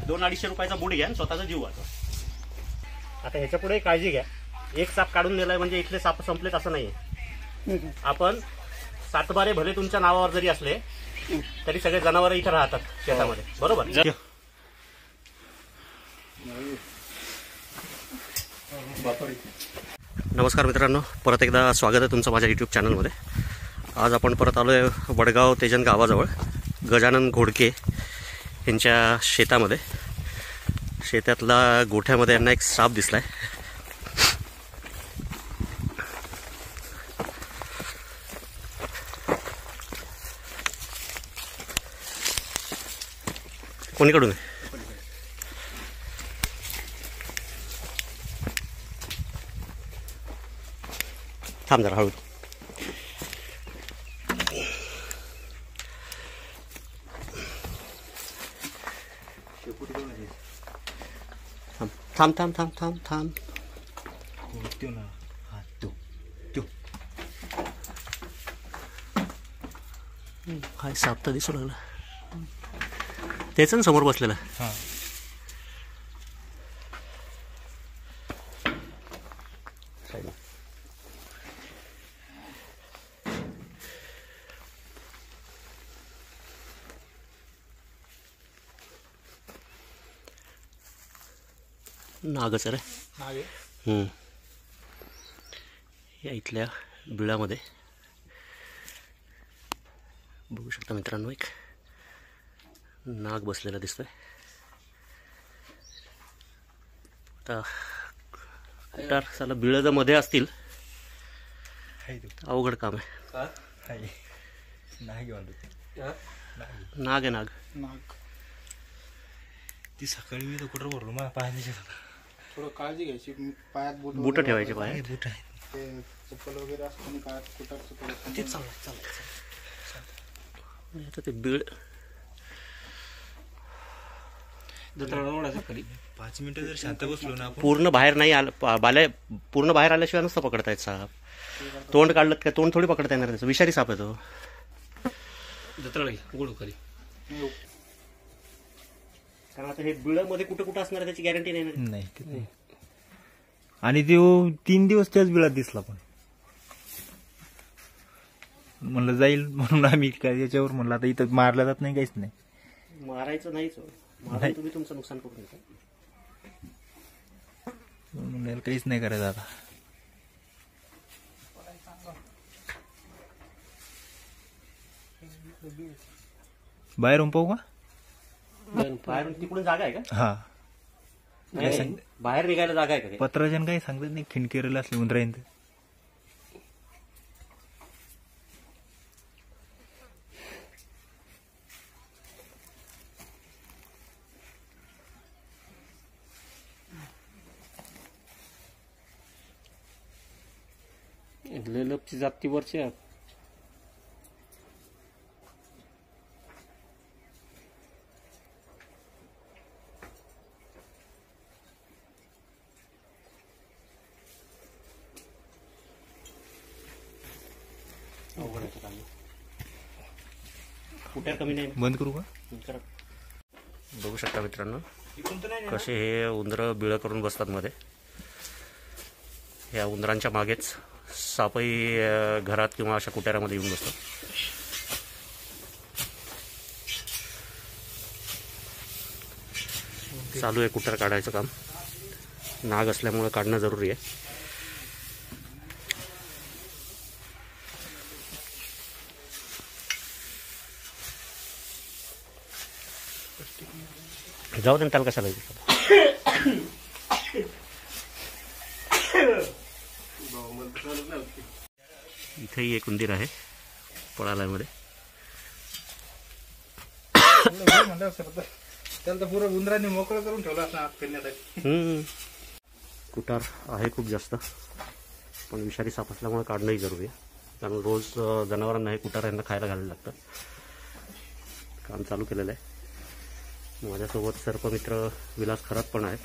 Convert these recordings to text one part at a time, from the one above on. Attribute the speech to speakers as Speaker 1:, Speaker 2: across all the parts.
Speaker 1: 200-250 रुपयाचा बूट घ्या आणि स्वतःचा जीव वाचवा. आता ह्याच्या पुढे काळजी घ्या. एक साप काढून नेलाय म्हणजे इथले साप संपलेत असं नाहीये. आपण 7 बारे भले तुमच्या नावावर जरी असले तरी सगळे जनावर इथे राहतात शेतामध्ये, बरोबर. नमस्कार मित्रांनो, परत एकदा स्वागत आहे तुमचं माझ्या यूट्यूब चॅनलमध्ये. आज आपण परत आलो आहे वडगाव तेजन गावाजवळ गजानन घोडके यांच्या शेतामध्ये. शेतातला गोठ्यामध्ये यांना एक साप दिसलाय. कोणीकडून आहे? थांब जरा हळू. थांब थांब थांब थांब थांब. काय साप तर दिसू लागला. तेच ना समोर बसलेला. नागच रे. या इथल्या बिळामध्ये बघू शकता मित्रांनो, एक नाग बसलेला दिसतोय. आता कुटार साला बिळ जर मध्ये असतील अवघड काम आहे. नाग आहे नाग.
Speaker 2: ती सकाळी मी तर कुठं भरलो मला पायाची.
Speaker 3: थोडं काळजी घ्यायची. पायात
Speaker 1: बूट ठेवायचे. पाय
Speaker 2: बूट आहे,
Speaker 3: ते चप्पल वगैरे असतं पायात कुठं
Speaker 2: ते चाललं.
Speaker 1: आता ते बिळ
Speaker 2: 5 मिनिटं जर शांत बसलो ना आपण,
Speaker 1: पूर्ण बाहेर नाही आलं. पूर्ण बाहेर आल्याशिवाय नसतं पकडता येत साप. तोंड काढलं काय तोंड थोडी पकडता येणार. त्याचं विषारी साप आहे तो. कारण आता हे बिळामध्ये कुठं कुठं असणार त्याची गॅरंटी नाही.
Speaker 2: आणि तो 3 दिवस त्याच बिळात दिसला. पण म्हणलं जाईल म्हणून आम्ही काय याच्यावर म्हणलं आता इथं मारला जात नाही, काहीच नाही.
Speaker 1: मारायचं नाहीच. मारून तुम्ही तुमचं नुकसान करून घेता.
Speaker 2: म्हणलं काहीच नाही करायचं आता. बाहेरून पाहू का?
Speaker 1: बाहेर तिकडून जागा आहे का?
Speaker 2: हा,
Speaker 1: बाहेर निघायला जागा आहे का?
Speaker 2: पत्राजन काही सांगतात नाही. खिंडकेरीला असले उंदरायन
Speaker 1: लेलपची जाती वरची आहे. कुठे कमी नाही.
Speaker 2: बंद करू का?
Speaker 1: बघू शकता मित्रांनो कसे हे उंदरं बिळं करून बसतात मध्ये. या उंदरांच्या मागेच सापही घरात किंवा अशा कुट्यारामध्ये येऊन बसतात. चालू आहे कुटार काढायचं काम. नाग असल्यामुळे काढणं जरुरी आहे. जाऊ दे त्याला कशाला. इथेही एक उंदीर आहे पळाल्यामध्ये.
Speaker 3: त्याला तर पुरं उंदरांनी मोकळं करून ठेवलं असं आत फिरण्यासाठी.
Speaker 1: कुटार आहे खूप जास्त, पण विषारी साप असल्यामुळे काढणंही जरुरी आहे. कारण रोज जनावरांना हे कुटार यांना खायला घालायला लागतं. काम चालू केलेलं आहे. माझ्यासोबत सर्पमित्र विलास खरात पण आहेत.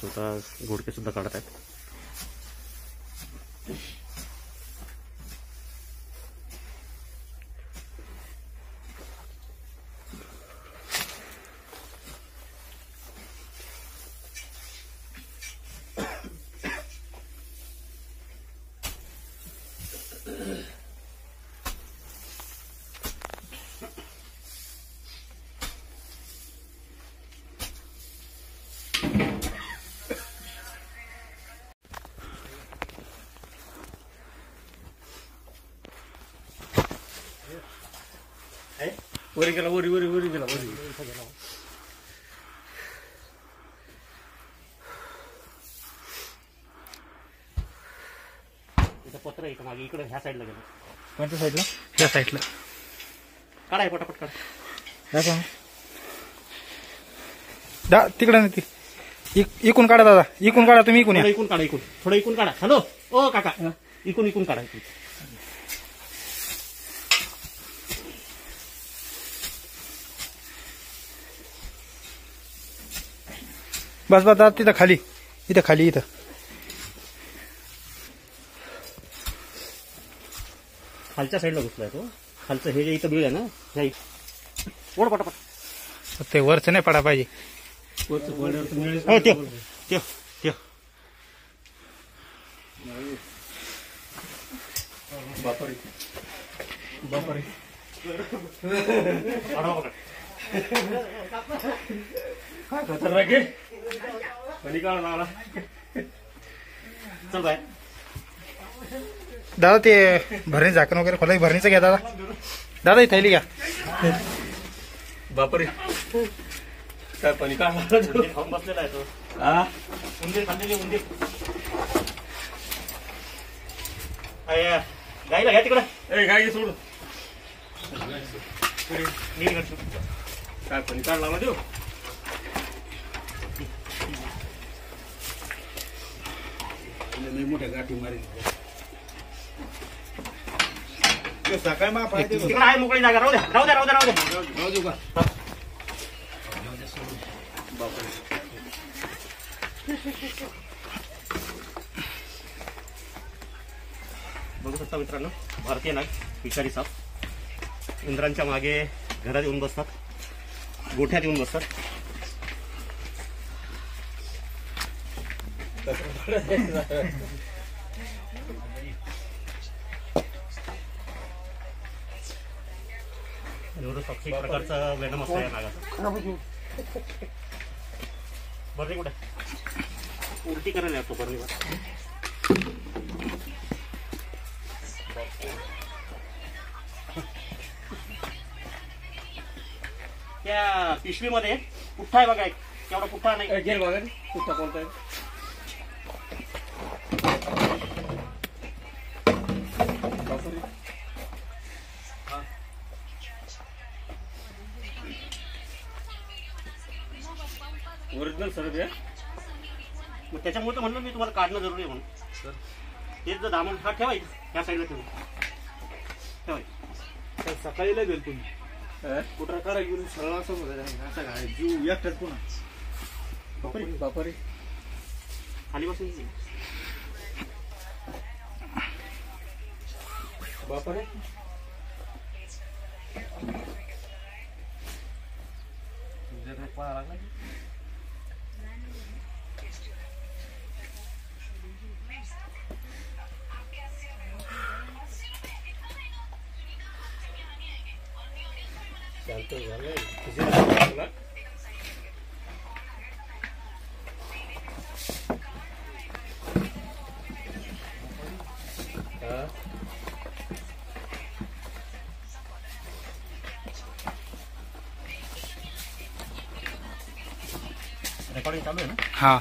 Speaker 1: स्वतः घोडके सुद्धा काढत आहेत.
Speaker 3: वरी गेला वरी वरी वरी गेला वरी.
Speaker 1: इथं पत्र आहे मागे इकडे ह्या साईडला गेलं.
Speaker 2: कोणत्या साईडला?
Speaker 3: त्या साईडला
Speaker 1: काढाय पटापट काढ.
Speaker 3: तिकडे नाही ती इकून काढा दादा, इकून काढा तुम्ही, इकून या.
Speaker 1: थोडं इकून काढा, इकून थोडं इकून काढा. हॅलो ओ काका, इकून काढा. इकून
Speaker 3: बस बस दादा, तिथं खाली, इथं खाली, इथं
Speaker 1: खालच्या साईडला घुसलाय तो. खालचं हे जे इथं बिळ आहे ना, ह्या ओढ पटापट.
Speaker 3: ते वरच नाही पडा पाहिजे.
Speaker 1: त्यो त्यो त्यो
Speaker 3: बापरे बापरे.
Speaker 1: काय खतरनाक आहे. कधी काढ लागला. चल बाय
Speaker 3: दादा, ते भरणी झाकण वगैरे खोला, भरणीचं घ्या दादा. दादा ही थैली घ्या.
Speaker 1: बापरे काय पाणी काढला. खाऊन बसलेला आहे तो. उंदीर खाल्लेली उंदीर. गाईला घ्या तिकडं. गाई सोडून नीट करतो. काय पाणी काढ लागला देऊ. मोठ्या गाठी मारी.
Speaker 3: सकाळी मा
Speaker 1: तिकडे आहे मोकळी जागा. राहू द्या राहू द्या राहू द्या राहू द्या.
Speaker 3: राहू देऊ का?
Speaker 1: बघू शकता मित्रांनो, भारतीय नाग विषारी साप उंदरांच्या मागे घरात येऊन बसतात, गोठ्यात येऊन बसतात. न्यूरोटॉक्सिक प्रकारचा वेनम असतो या नागाचा. बर्री कुठे उलटी करायला लागतो बर्रीवर. त्या पिशवीमध्ये पुठ्ठा आहे बघा, एक तेवढा पुठ्ठा नाही.
Speaker 3: गेल बघा पुठ्ठा कोणता आहे.
Speaker 1: ओरिजिनल सर आहे. मग त्याच्यामुळे तर म्हणलं मी तुम्हाला काढणं जरुरी आहे म्हणून. तेच जर दामन हा ठेवायचं ह्या साईडला ठेवायचं.
Speaker 3: सकाळी लागेल तुम्ही कुठं करा घेऊन सरळ असं असं जीव एकटाच पुन्हा. बापरे बापरे.
Speaker 1: खाली बसून
Speaker 3: बापरे.
Speaker 1: रेकॉर्डिंग चालू आहे ना.
Speaker 3: हा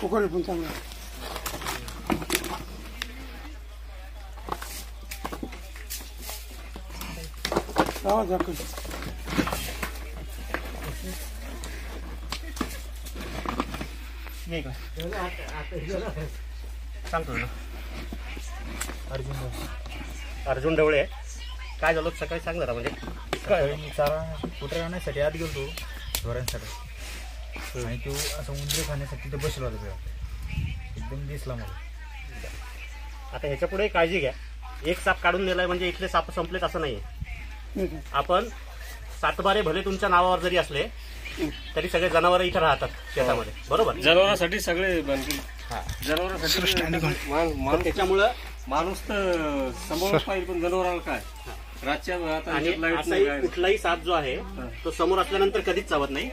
Speaker 3: कोकण पण चांगला.
Speaker 1: सांगतो ना. अर्जुन ढवळे काय झालं सकाळी सांग जरा. म्हणजे
Speaker 2: सकाळी मी चारा कुत्रा आणण्यासाठी आत गेलो ढोरांसाठी, आणि तो असं उंदरे खाण्यासाठी तिथे बसला होता. एकदम दिसला मला.
Speaker 1: आता ह्याच्या पुढे काळजी घ्या. एक साप काढून नेलाय म्हणजे इथले साप संपलेत असं नाहीये. आपण सातबारे भले तुमच्या नावावर जरी असले तरी सगळे जनावर इथे राहतात शेतामध्ये, बरोबर.
Speaker 3: जनावरांसाठी सगळे जनावरांसाठी.
Speaker 1: त्याच्यामुळं
Speaker 3: माणूस तर सांभाळून पाहिजे, पण जनावराला काय. रातच्या आता
Speaker 1: आणि
Speaker 3: ह्याच्यात light
Speaker 1: असाही
Speaker 3: नाही काय.
Speaker 1: कुठलाही साप जो आहे तो समोर असल्यानंतर कधीच चावत नाही.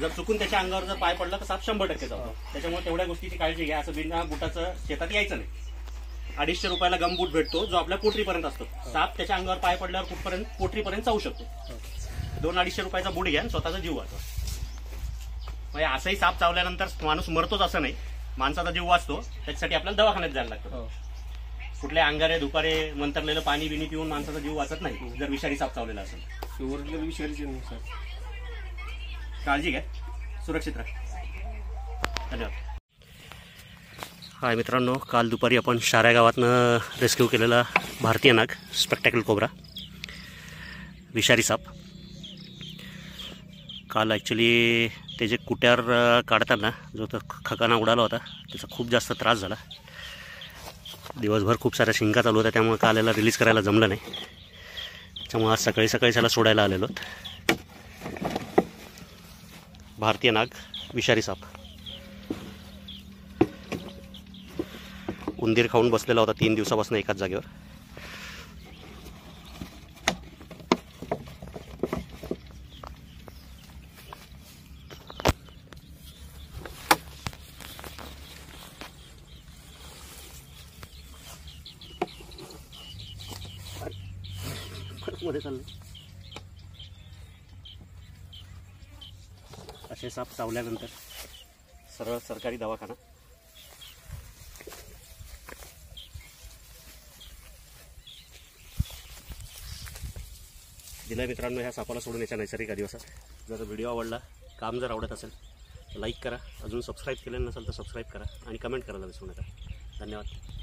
Speaker 1: जर चुकून त्याच्या अंगावर जर पाय पडला तर साप 100% चावतो. त्याच्यामुळे तेवढ्या गोष्टीची काळजी घ्या. असं बिना बुटाचं शेतात यायचं नाही. 250 रुपयाला गम बूट भेटतो जो आपल्या पोटरीपर्यंत असतो. साप त्याच्या अंगावर पाय पडल्यावर कुठपर्यंत पोटरीपर्यंत जाऊ शकतो. 200-250 रुपयाचा बूट घ्या आणि स्वतःचा जीव वाचवा. म्हणजे असंही साप चावल्यानंतर माणूस मरतोच असं नाही, माणसाचा जीव वाचतो. त्याच्यासाठी आपल्याला दवाखान्यात जायला लागतं. कुठल्या अंगारे दुपारे मंतरलेलं पाणी बिनी पिऊन माणसाचा जीव वाचत नाही जर विषारी साप चावलेला असेल.
Speaker 3: ओरिजिनल विषारीचे नाही सर.
Speaker 1: काळजी घ्या, सुरक्षित राहा. धन्यवाद. हाय मित्रांनो, काल दुपारी आपण शाऱ्या गावातनं रेस्क्यू केलेला भारतीय नाग स्पेक्टॅकल कोब्रा विषारी साप. काल ॲक्च्युली ते जे कुट्यार काढताना जो तो खकाना उडाला होता त्याचा खूप जास्त त्रास झाला. दिवसभर खूप साऱ्या शिंका चालू होत्या, त्यामुळे काल याला रिलीज करायला जमलं नाही. त्यामुळे आज सकाळी त्याला सोडायला आलेलो. भारतीय नाग विषारी साप उंदीर खाऊन बसलेला होता 3 दिवसापासून एकाच जागेवर. मध्ये चाललं. असे साप चावल्यानंतर सरळ सरकारी दवाखाना. दिला मित्रांनो ह्या सापाला सोडून याच्या नैसर्गिक अधिवासात. जर व्हिडिओ आवडला, काम जर आवडत असेल तर लाईक करा. अजून सबस्क्राईब केलेलं नसेल तर सबस्क्राईब करा आणि कमेंट करायला विसरू नका. धन्यवाद.